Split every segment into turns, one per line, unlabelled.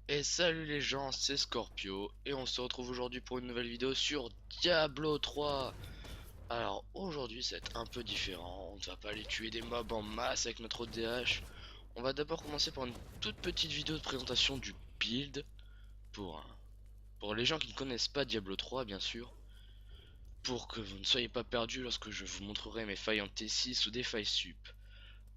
Et salut les gens, c'est Scorpio et on se retrouve aujourd'hui pour une nouvelle vidéo sur Diablo 3. Alors aujourd'hui c'est un peu différent, on ne va pas aller tuer des mobs en masse avec notre ODH. On va d'abord commencer par une toute petite vidéo de présentation du build pour, pour les gens qui ne connaissent pas Diablo 3 bien sûr. Pour que vous ne soyez pas perdus lorsque je vous montrerai mes failles en T6 ou des failles sup.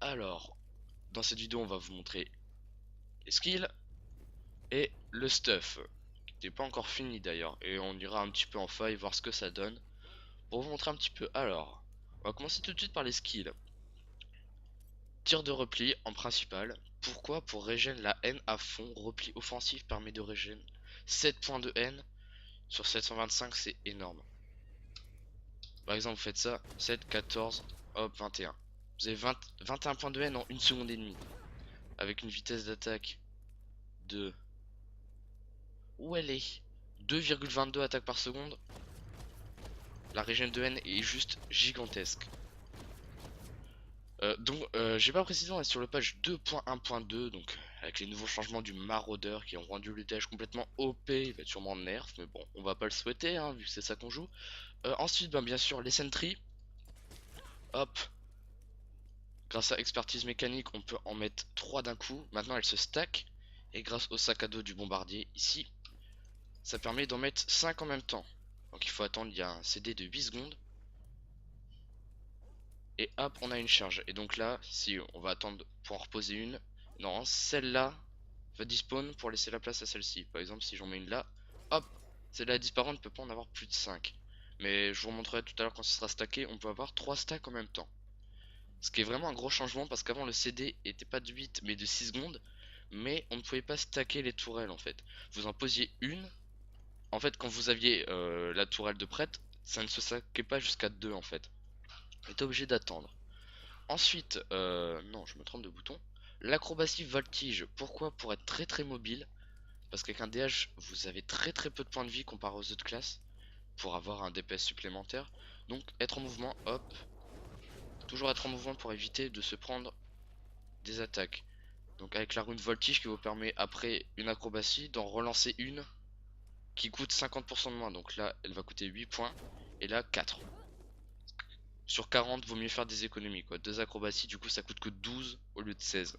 Alors, dans cette vidéo on va vous montrer les skills et le stuff. Qui n'est pas encore fini d'ailleurs, et on ira un petit peu en faille voir ce que ça donne pour vous montrer un petit peu. Alors on va commencer tout de suite par les skills. Tir de repli en principal. Pourquoi? Pour régène la haine à fond. Repli offensif permet de régène 7 points de haine sur 725, c'est énorme. Par exemple vous faites ça, 7, 14, hop 21. Vous avez 21 points de haine en 1 seconde et demie, avec une vitesse d'attaque de... Où elle est? 2,22 attaques par seconde. La régène de haine est juste gigantesque. J'ai pas précisé, on est sur le patch 2.1.2, donc avec les nouveaux changements du maraudeur qui ont rendu le l'UTH complètement OP. Il va être sûrement nerf, mais bon, on va pas le souhaiter, hein, vu que c'est ça qu'on joue. Ensuite, ben, bien sûr, les sentries. Hop, grâce à expertise mécanique, on peut en mettre 3 d'un coup. Maintenant, elles se stack, et grâce au sac à dos du bombardier ici, ça permet d'en mettre 5 en même temps. Donc il faut attendre, il y a un CD de 8 secondes. Et hop, on a une charge. Et donc là, si on va attendre pour en reposer une, non, celle-là va despawn pour laisser la place à celle-ci. Par exemple, si j'en mets une là, hop, celle-là disparaît, on ne peut pas en avoir plus de 5. Mais je vous montrerai tout à l'heure quand ce sera stacké, on peut avoir 3 stacks en même temps. Ce qui est vraiment un gros changement parce qu'avant le CD était pas de 8 mais de 6 secondes. Mais on ne pouvait pas stacker les tourelles en fait. Vous en posiez une. En fait, quand vous aviez la tourelle de prête, ça ne se stackait pas jusqu'à 2 en fait. On était obligé d'attendre. Ensuite, non, je me trompe de bouton. L'acrobatie voltige. Pourquoi? Pour être très très mobile. Parce qu'avec un DH, vous avez très très peu de points de vie comparé aux autres classes. Pour avoir un DPS supplémentaire. Donc, être en mouvement, hop. Toujours être en mouvement pour éviter de se prendre des attaques. Donc, avec la rune voltige qui vous permet, après une acrobatie, d'en relancer une qui coûte 50% de moins. Donc là, elle va coûter 8 points. Et là, 4. Sur 40, vaut mieux faire des économies quoi. 2 acrobaties, du coup, ça coûte que 12 au lieu de 16.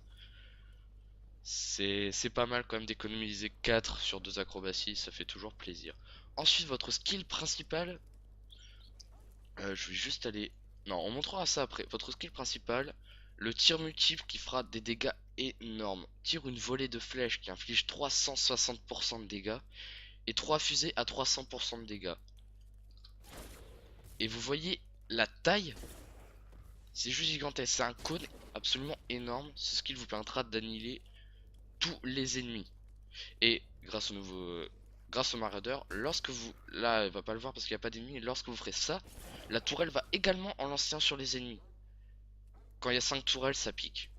C'est pas mal quand même d'économiser 4 sur 2 acrobaties, ça fait toujours plaisir. Ensuite, votre skill principal, je vais juste aller... Non, on montrera ça après. Votre skill principal, le tir multiple qui fera des dégâts énormes. Tire une volée de flèches qui inflige 360% de dégâts et 3 fusées à 300% de dégâts. Et vous voyez la taille, c'est juste gigantesque. C'est un cône absolument énorme. Ce skill vous permettra d'annihiler tous les ennemis. Et grâce au maraudeur, lorsque vous, là elle va pas le voir parce qu'il n'y a pas d'ennemis, lorsque vous ferez ça, la tourelle va également en lancer un sur les ennemis. Quand il y a 5 tourelles, ça pique.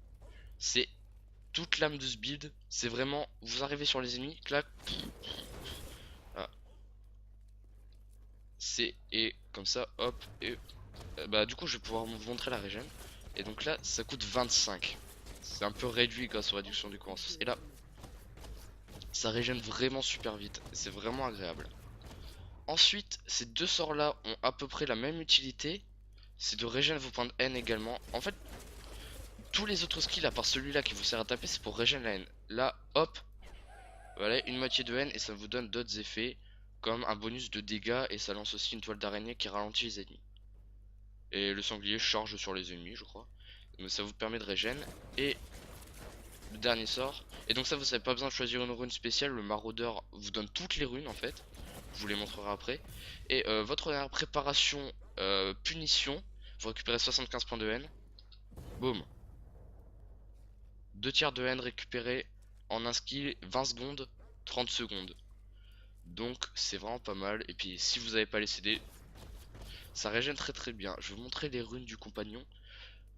C'est toute l'âme de ce build. C'est vraiment, vous arrivez sur les ennemis, clac, ah, c'est et comme ça, hop, et bah du coup je vais pouvoir vous montrer la régène. Et donc là, ça coûte 25. C'est un peu réduit grâce aux réductions du courant. Et là, ça régène vraiment super vite. C'est vraiment agréable. Ensuite, ces deux sorts là ont à peu près la même utilité. C'est de régénérer vos points de haine également. En fait, tous les autres skills à part celui-là qui vous sert à taper, c'est pour régénérer la haine. Là, hop, voilà, une moitié de haine et ça vous donne d'autres effets. Comme un bonus de dégâts et ça lance aussi une toile d'araignée qui ralentit les ennemis. Et le sanglier charge sur les ennemis, je crois. Donc ça vous permet de régénérer. Et le dernier sort. Et donc ça, vous n'avez pas besoin de choisir une rune spéciale. Le maraudeur vous donne toutes les runes en fait. Je vous les montrerai après. Et votre dernière préparation punition, vous récupérez 75 points de haine. Boum. 2 tiers de haine récupérés en un skill, 20 secondes, 30 secondes. Donc c'est vraiment pas mal. Et puis si vous n'avez pas les CD, ça régène très très bien. Je vais vous montrer les runes du compagnon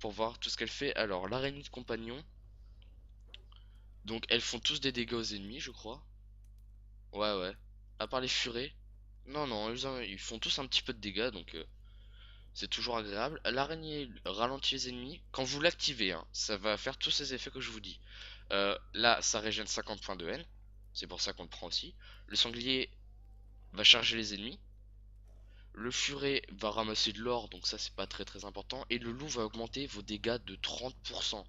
pour voir tout ce qu'elle fait. Alors l'araignée de compagnon. Donc elles font tous des dégâts aux ennemis, je crois. Ouais ouais. À part les furets. Non non, ils font tous un petit peu de dégâts donc c'est toujours agréable. L'araignée ralentit les ennemis. Quand vous l'activez, hein, ça va faire tous ces effets que je vous dis. Là, ça régène 50 points de haine. c'est pour ça qu'on le prend aussi. Le sanglier va charger les ennemis. Le furet va ramasser de l'or, donc ça c'est pas très important. Et le loup va augmenter vos dégâts de 30%.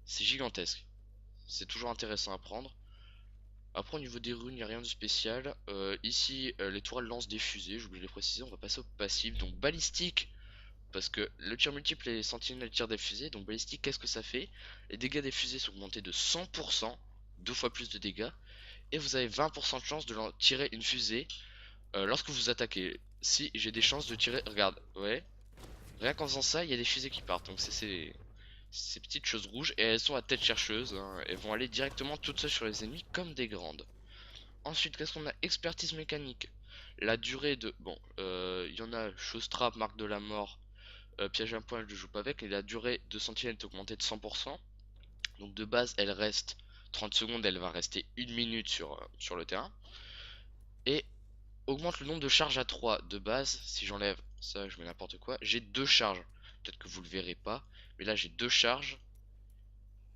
C'est gigantesque. C'est toujours intéressant à prendre. Après au niveau des runes, il n'y a rien de spécial. Ici, les tourelles lancent des fusées, j'oublie de les préciser, on va passer au passif. Donc balistique, parce que le tir multiple et les sentinelles tirent des fusées. Donc balistique, qu'est-ce que ça fait? Les dégâts des fusées sont augmentés de 100%, deux fois plus de dégâts. Et vous avez 20% de chance de tirer une fusée lorsque vous attaquez. Si j'ai des chances de tirer, regarde, ouais, rien qu'en faisant ça, il y a des fusées qui partent. Donc c'est ces petites choses rouges et elles sont à tête chercheuse, hein. Elles vont aller directement toutes seules sur les ennemis comme des grandes. Ensuite, qu'est-ce qu'on a? Expertise mécanique. La durée de... Bon, il y en a chose trap, marque de la mort, piège à poil, je joue pas avec. Et la durée de sentinelle est augmentée de 100%. Donc de base, elle reste 30 secondes, elle va rester 1 minute sur le terrain. Et augmente le nombre de charges à 3. De base, si j'enlève ça, je mets n'importe quoi. J'ai 2 charges. Peut-être que vous le verrez pas. Mais là, j'ai 2 charges.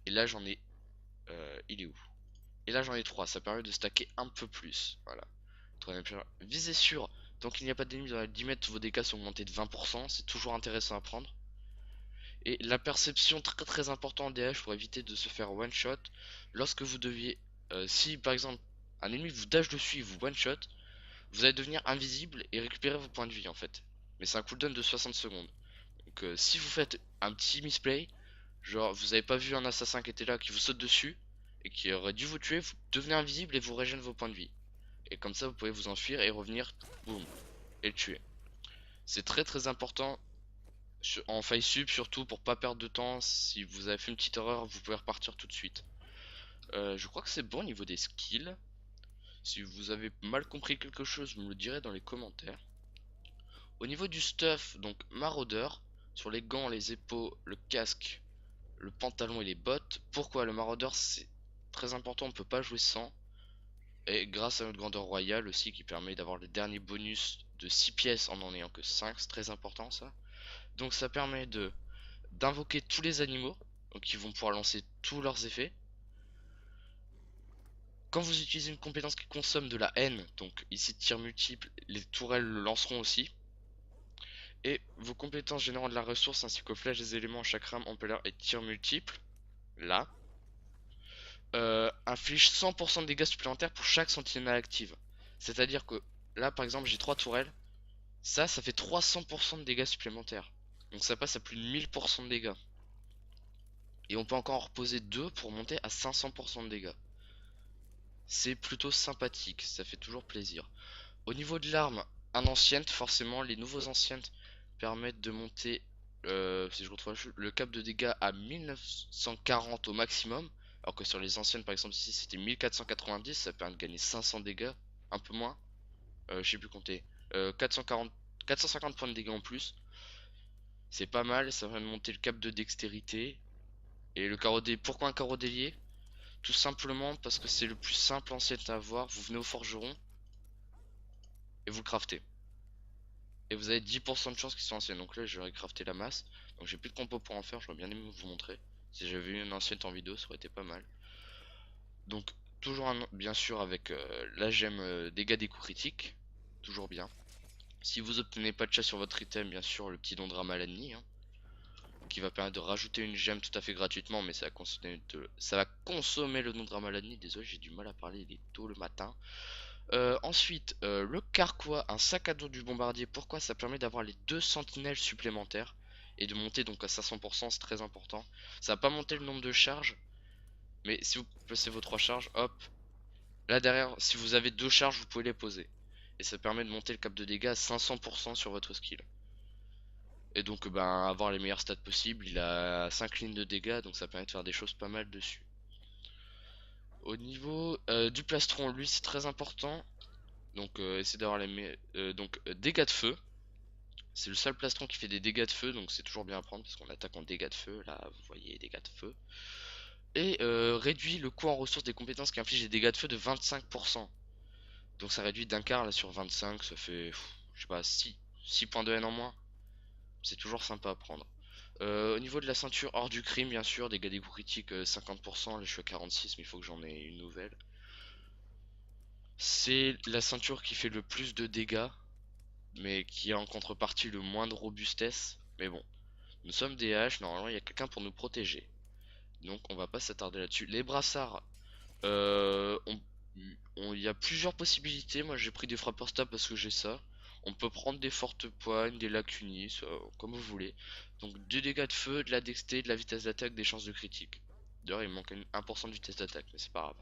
Et là, j'en ai... il est où? Et là, j'en ai 3. Ça permet de stacker un peu plus. Voilà. Visez sûr. Tant qu'il n'y a pas d'ennemis dans les 10 mètres, vos dégâts sont augmentés de 20%. C'est toujours intéressant à prendre. Et la perception, très important en DH pour éviter de se faire one shot. Lorsque vous deviez... si par exemple, un ennemi vous dash dessus et vous one shot, vous allez devenir invisible et récupérer vos points de vie en fait. Mais c'est un cooldown de 60 secondes. Donc si vous faites un petit misplay, genre vous avez pas vu un assassin qui était là, qui vous saute dessus, et qui aurait dû vous tuer, vous devenez invisible et vous régénérez vos points de vie. Et comme ça vous pouvez vous enfuir et revenir, boum, et le tuer. C'est très important en faille sub surtout pour pas perdre de temps. Si vous avez fait une petite erreur, vous pouvez repartir tout de suite. Je crois que c'est bon au niveau des skills. Si vous avez mal compris quelque chose, vous me le direz dans les commentaires. Au niveau du stuff, donc maraudeur, sur les gants, les épaules, le casque, le pantalon et les bottes. Pourquoi le maraudeur c'est très important, on peut pas jouer sans. Et grâce à notre grandeur royale aussi qui permet d'avoir le dernier bonus de 6 pièces en n'en ayant que 5, c'est très important ça. Donc ça permet de d'invoquer tous les animaux, donc ils vont pouvoir lancer tous leurs effets. Quand vous utilisez une compétence qui consomme de la haine, donc ici tir multiple, les tourelles le lanceront aussi. Et vos compétences générant de la ressource ainsi qu'au flash des éléments chakram, empaleur et tir multiple, là, inflige 100% de dégâts supplémentaires pour chaque sentinelle active. C'est-à-dire que là par exemple j'ai 3 tourelles, ça fait 300% de dégâts supplémentaires. Donc ça passe à plus de 1000% de dégâts. Et on peut encore en reposer 2 pour monter à 500% de dégâts. C'est plutôt sympathique, ça fait toujours plaisir. Au niveau de l'arme, un ancient, forcément, les nouveaux anciens permettent de monter, si je retrouve le cap de dégâts à 1940 au maximum. Alors que sur les anciennes, par exemple, ici c'était 1490, ça permet de gagner 500 dégâts, un peu moins. Je sais plus compter. 440, 450 points de dégâts en plus. C'est pas mal, ça va de monter le cap de dextérité. Et le carreau délié. Pourquoi un carreau délié? Tout simplement parce que c'est le plus simple ancien à avoir. Vous venez au forgeron et vous le craftez. Et vous avez 10% de chance qu'ils soient anciennes. Donc là j'aurais crafté la masse. Donc j'ai plus de compo pour en faire. J'aurais bien aimé vous montrer. Si j'avais eu une ancienne en vidéo ça aurait été pas mal. Donc toujours bien sûr avec la gemme dégâts des coups critiques. Toujours bien. Si vous obtenez pas de chat sur votre item, bien sûr le petit don de Ramaladni, hein, qui va permettre de rajouter une gemme tout à fait gratuitement. Mais ça va consommer le don de Ramaladni. Désolé j'ai du mal à parler, il est tôt le matin. Ensuite, le carquois, un sac à dos du bombardier. Pourquoi? Ça permet d'avoir les 2 sentinelles supplémentaires et de monter donc à 500%, c'est très important. Ça va pas monter le nombre de charges, mais si vous placez vos 3 charges, hop, là derrière, si vous avez 2 charges, vous pouvez les poser. Et ça permet de monter le cap de dégâts à 500% sur votre skill. Et donc, ben, avoir les meilleurs stats possibles. Il a 5 lignes de dégâts, donc ça permet de faire des choses pas mal dessus. Au niveau du plastron, lui, c'est très important. Donc essayez d'avoir dégâts de feu. C'est le seul plastron qui fait des dégâts de feu, donc c'est toujours bien à prendre parce qu'on attaque en dégâts de feu. Là, vous voyez, dégâts de feu. Et réduit le coût en ressources des compétences qui infligent des dégâts de feu de 25%. Donc ça réduit d'un quart là sur 25, ça fait, je sais pas, 6 points de haine en moins. C'est toujours sympa à prendre. Au niveau de la ceinture hors du crime, bien sûr, dégâts des coups critiques 50%. Là je suis à 46, mais il faut que j'en ai une nouvelle. C'est la ceinture qui fait le plus de dégâts, mais qui a en contrepartie le moins de robustesse. Mais bon, nous sommes des haches, normalement il y a quelqu'un pour nous protéger. Donc on va pas s'attarder là-dessus. Les brassards, euh, on- il y a plusieurs possibilités. Moi j'ai pris des frappeurs stables parce que j'ai ça. On peut prendre des fortes poignes, des lacunis, comme vous voulez. Donc 2 dégâts de feu, de la dexté, de la vitesse d'attaque, des chances de critique. D'ailleurs il me manque 1% de vitesse d'attaque, mais c'est pas grave.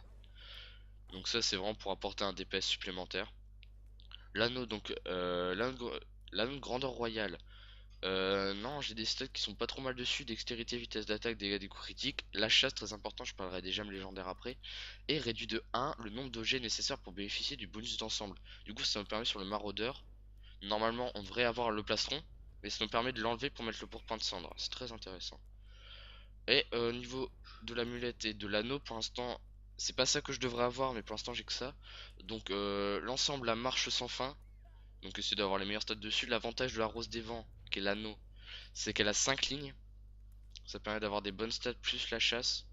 Donc ça c'est vraiment pour apporter un DPS supplémentaire. L'anneau, donc l'anneau de grandeur royale. Non, j'ai des stats qui sont pas trop mal dessus. Dextérité, vitesse d'attaque, dégâts des coups critiques. La chasse, très important, je parlerai des gemmes légendaires après. Et réduit de 1 le nombre d'objets nécessaires pour bénéficier du bonus d'ensemble. Du coup, ça me permet sur le maraudeur. Normalement, on devrait avoir le plastron, mais ça nous permet de l'enlever pour mettre le pourpoint de cendre. C'est très intéressant. Et au niveau de l'amulette et de l'anneau, pour l'instant, c'est pas ça que je devrais avoir, mais pour l'instant, j'ai que ça. Donc, l'ensemble, la marche sans fin. Donc, essayer d'avoir les meilleurs stats dessus. L'avantage de la rose des vents, qui est l'anneau, c'est qu'elle a 5 lignes. Ça permet d'avoir des bonnes stats plus la chasse.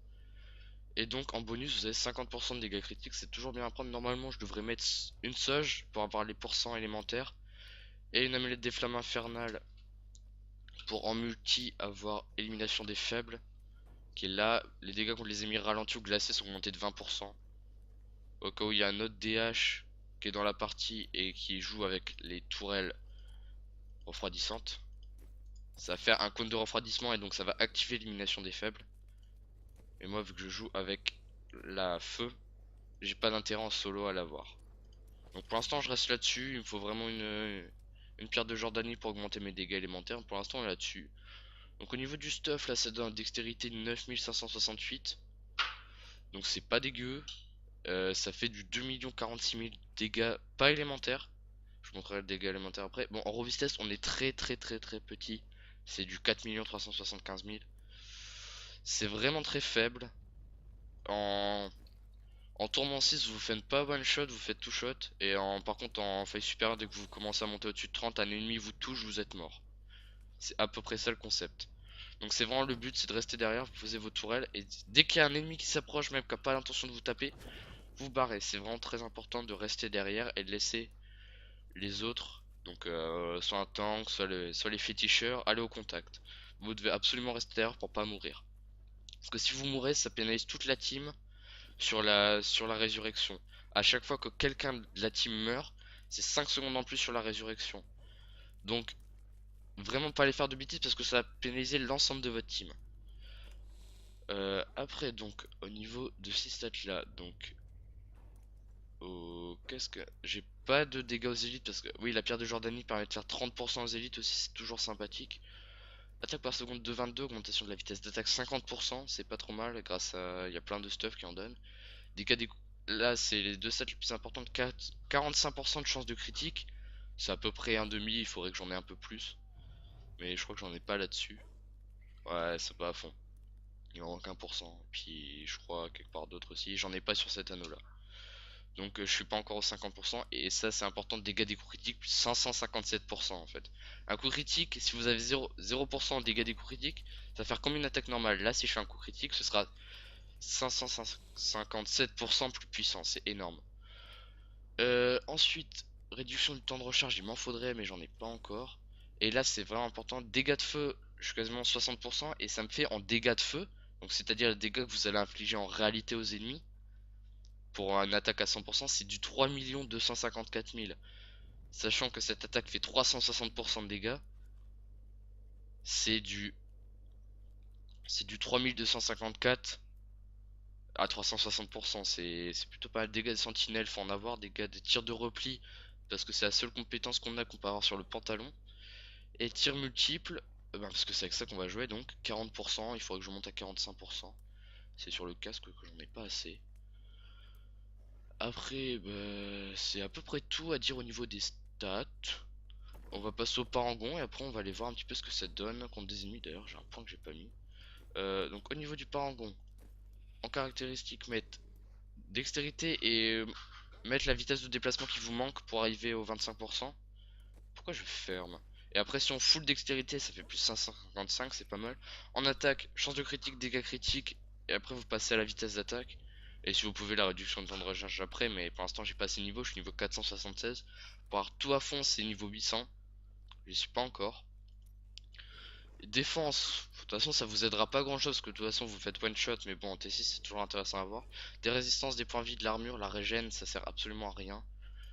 Et donc en bonus vous avez 50% de dégâts critiques. C'est toujours bien à prendre. Normalement je devrais mettre une sauge pour avoir les pourcents élémentaires. Et une amulette des flammes infernales pour en multi avoir élimination des faibles. Qui est là. Les dégâts contre les ennemis ralentis ou glacés sont augmentés de 20%. Au cas où il y a un autre DH qui est dans la partie et qui joue avec les tourelles refroidissantes. Ça va faire un cône de refroidissement et donc ça va activer l'élimination des faibles. Et moi vu que je joue avec la feu, j'ai pas d'intérêt en solo à l'avoir. Donc pour l'instant je reste là-dessus, il me faut vraiment une pierre de Jordanie pour augmenter mes dégâts élémentaires. Pour l'instant on est là-dessus. Donc au niveau du stuff, là ça donne dextérité 9568. Donc c'est pas dégueu. Ça fait du 2 46 000 dégâts pas élémentaires. Je vous montrerai le dégât élémentaire après. Bon en robustesse on est très petit. C'est du 4 375 000. C'est vraiment très faible. En En tourment 6 vous faites pas one shot, vous faites two shot. Et par contre en faille supérieure, dès que vous commencez à monter au-dessus de 30, un ennemi vous touche, vous êtes mort. C'est à peu près ça le concept. Donc c'est vraiment le but, c'est de rester derrière, vous posez vos tourelles. Et dès qu'il y a un ennemi qui s'approche, même qui n'a pas l'intention de vous taper, vous barrez. C'est vraiment très important de rester derrière et de laisser les autres, donc soit un tank, soit les féticheurs, aller au contact. Vous devez absolument rester derrière pour pas mourir. Parce que si vous mourrez, ça pénalise toute la team sur la résurrection. À chaque fois que quelqu'un de la team meurt, c'est 5 secondes en plus sur la résurrection. Donc, vraiment pas aller faire de bêtises parce que ça va pénaliser l'ensemble de votre team. Après, donc, au niveau de ces stats là, donc, qu'est-ce que. J'ai pas de dégâts aux élites parce que, oui, la pierre de Jordanie permet de faire 30% aux élites aussi, c'est toujours sympathique. Attaque par seconde de 22, augmentation de la vitesse d'attaque 50%, c'est pas trop mal grâce à. Il y a plein de stuff qui en donne. Dégâts. Là, c'est les deux stats les plus importantes. 45% de chance de critique. C'est à peu près un demi. Il faudrait que j'en ai un peu plus. Mais je crois que j'en ai pas là-dessus. Ouais, c'est pas à fond. Il en manque 1%. Puis je crois quelque part d'autre aussi. J'en ai pas sur cet anneau là. Donc je suis pas encore au 50%. Et ça, c'est important. Dégâts des coups critiques. 557% en fait. Un coup critique, si vous avez 0% de dégâts des coups critiques, ça va faire comme une attaque normale. Là, si je fais un coup critique, ce sera 557% plus puissant. C'est énorme. Ensuite, réduction du temps de recharge, il m'en faudrait, mais j'en ai pas encore. Et là, c'est vraiment important. Dégâts de feu, je suis quasiment 60%. Et ça me fait en dégâts de feu. Donc, c'est-à-dire les dégâts que vous allez infliger en réalité aux ennemis. Pour une attaque à 100%, c'est du 3 254 000. Sachant que cette attaque fait 360% de dégâts. C'est du. C'est du 3254 à 360%. C'est plutôt pas mal. Dégâts de sentinelle, faut en avoir. Dégâts des tirs de repli. Parce que c'est la seule compétence qu'on a qu'on peut avoir sur le pantalon. Et tir multiple, parce que c'est avec ça qu'on va jouer, donc 40%, il faudrait que je monte à 45%. C'est sur le casque que j'en ai pas assez. Après, c'est à peu près tout à dire au niveau des stats. On va passer au parangon et après on va aller voir un petit peu ce que ça donne contre des ennemis. D'ailleurs, j'ai un point que j'ai pas mis. Donc au niveau du parangon, en caractéristique, mettre dextérité et mettre la vitesse de déplacement qui vous manque pour arriver au 25%. Pourquoi je ferme? Et après si on full dextérité ça fait plus 555, c'est pas mal. En attaque, chance de critique, dégâts critiques. Et après vous passez à la vitesse d'attaque. Et si vous pouvez, la réduction de temps de recharge après, mais pour l'instant j'ai pas assez de niveau, je suis niveau 476. Pour avoir tout à fond c'est niveau 800. Je suis pas encore. Défense, de toute façon ça vous aidera pas grand chose, parce que de toute façon vous faites one shot, mais bon en T6 c'est toujours intéressant à voir. Des résistances, des points de vie, de l'armure, la régène ça sert absolument à rien.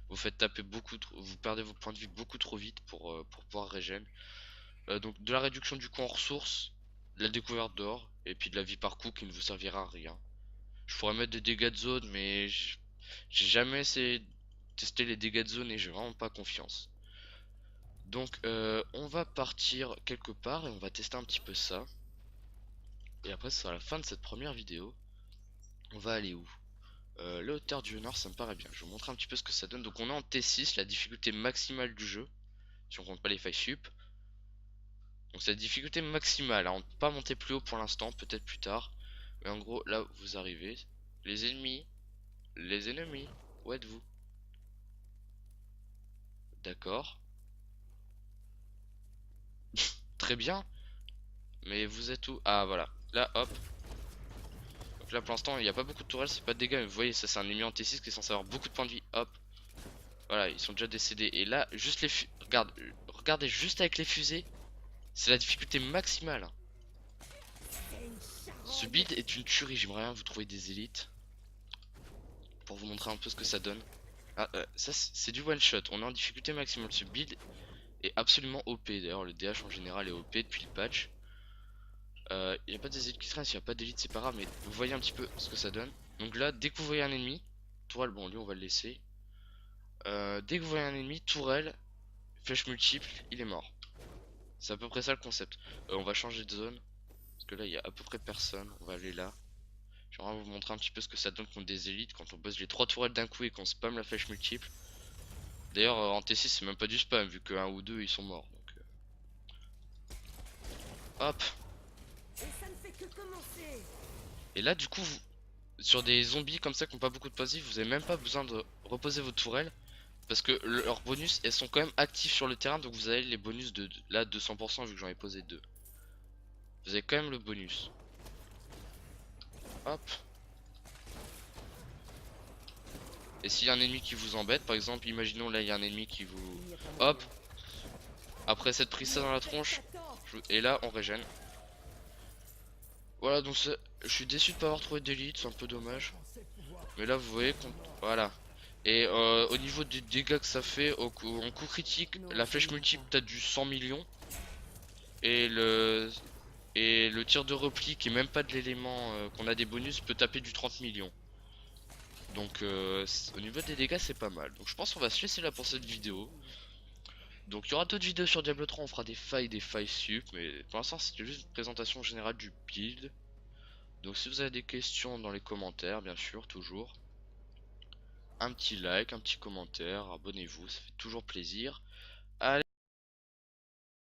Vous faites taper beaucoup, vous perdez vos points de vie beaucoup trop vite pour pouvoir régène. Donc de la réduction du coût en ressources, de la découverte d'or, et puis de la vie par coup qui ne vous servira à rien. Je pourrais mettre des dégâts de zone, mais j'ai jamais essayé de tester les dégâts de zone et j'ai vraiment pas confiance. Donc on va partir quelque part et on va tester un petit peu ça. Et après ce sera la fin de cette première vidéo. On va aller où? La hauteur du nord ça me paraît bien. Je vais vous montrer un petit peu ce que ça donne. Donc on est en T6, la difficulté maximale du jeu. Si on compte pas les failles sup. Donc c'est la difficulté maximale, hein. On ne peut pas monter plus haut pour l'instant, peut-être plus tard. Mais en gros là vous arrivez. Les ennemis. Les ennemis. Où êtes-vous? D'accord. Très bien. Mais vous êtes où? Ah voilà. Là hop. Donc là pour l'instant il n'y a pas beaucoup de tourelles, c'est pas de dégâts. Mais vous voyez ça c'est un ennemi en T6 qui est censé avoir beaucoup de points de vie. Hop. Voilà ils sont déjà décédés. Et là juste les regardez juste avec les fusées. C'est la difficulté maximale. Ce build est une tuerie. J'aimerais bien vous trouver des élites pour vous montrer un peu ce que ça donne. Ah, ça c'est du one shot. On est en difficulté maximale. Ce build est absolument OP. D'ailleurs le DH en général est OP depuis le patch. Il n'y a pas des élites qui traînent. S'il n'y a pas d'élite c'est pas grave, mais vous voyez un petit peu ce que ça donne. Donc là dès que vous voyez un ennemi, tourelle, bon lui on va le laisser. Dès que vous voyez un ennemi, tourelle, flèche multiple, il est mort. C'est à peu près ça le concept. On va changer de zone. Parce que là il y a à peu près personne. On va aller là. J'aimerais vous montrer un petit peu ce que ça donne contre des élites quand on bosse les 3 tourelles d'un coup et qu'on spam la flèche multiple. D'ailleurs en T6 c'est même pas du spam vu que 1 ou 2 ils sont morts. Donc, hop. Et là du coup sur des zombies comme ça qui n'ont pas beaucoup de passifs, vous avez même pas besoin de reposer vos tourelles. Parce que leurs bonus elles sont quand même actifs sur le terrain. Donc vous avez les bonus de là 200% vu que j'en ai posé 2. Vous avez quand même le bonus. Hop. Et s'il y a un ennemi qui vous embête, par exemple, imaginons là il y a un ennemi qui vous... Hop. Après cette prise ça dans la tronche. Et là on régène. Voilà donc je suis déçu de pas avoir trouvé d'élite, c'est un peu dommage. Mais là vous voyez qu'on... Voilà. Et au niveau des dégâts que ça fait en coup critique, la flèche multiple t'as du 100 millions. Et le tir de repli qui est même pas de l'élément qu'on a des bonus peut taper du 30 millions. Donc au niveau des dégâts c'est pas mal. Donc je pense qu'on va se laisser là pour cette vidéo. Donc il y aura d'autres vidéos sur Diablo 3, on fera des failles sup. Mais pour l'instant c'était juste une présentation générale du build. Donc si vous avez des questions dans les commentaires, bien sûr, toujours. Un petit like, un petit commentaire, abonnez-vous, ça fait toujours plaisir.